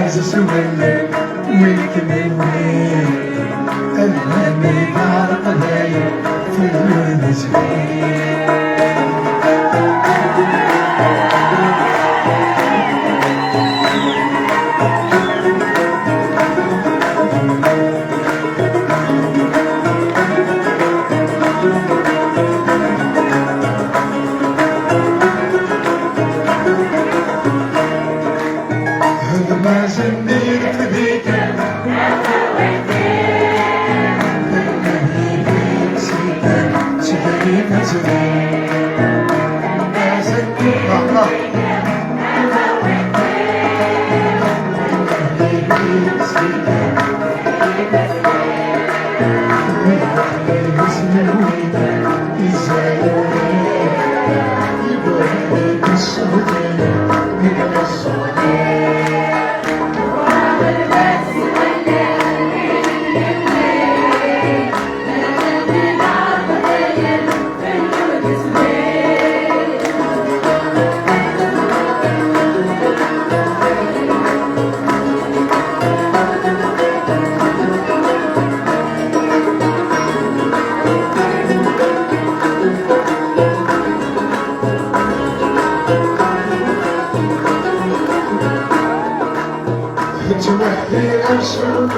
سوالك والكمان وين الماني بعرق ليالي في المنزل ما زنيت فديك توحي أشوف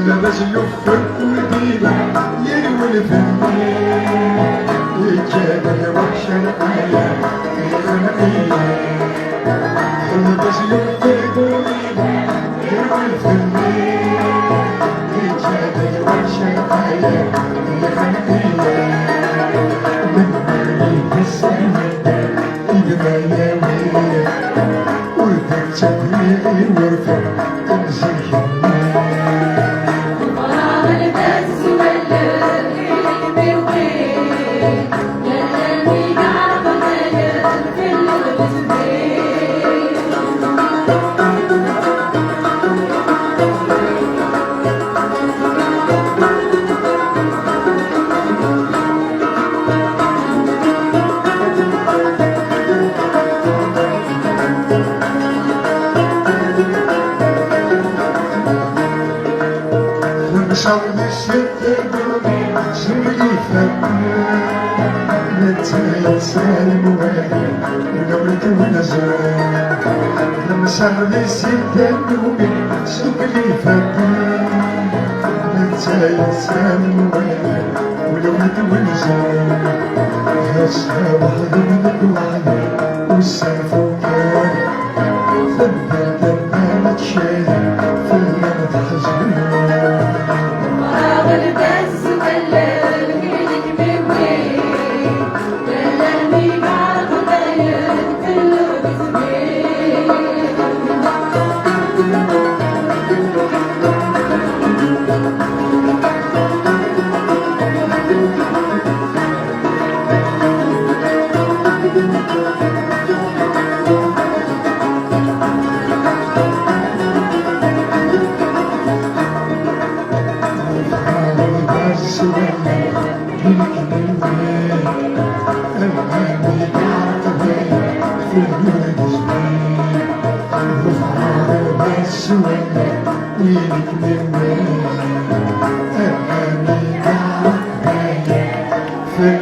لبس يفك ودينا يروي الفنان الجبل وحش الحياة الخنقية لبس يفك ودينا يروي الفنان الجبل وحش الحياة الخنقية من مريم السنة البياوية وتتبعي ورفع تنزل صوب الستة سمي فكر نتايا سالم وادي ونورت ونزال لما صوب الستة سمي فكر نتايا سالم وادي ونورت ونزال هسه واحد من الوعي والسيف وكان ثبت دمنا تشاهد في المنى تحزن في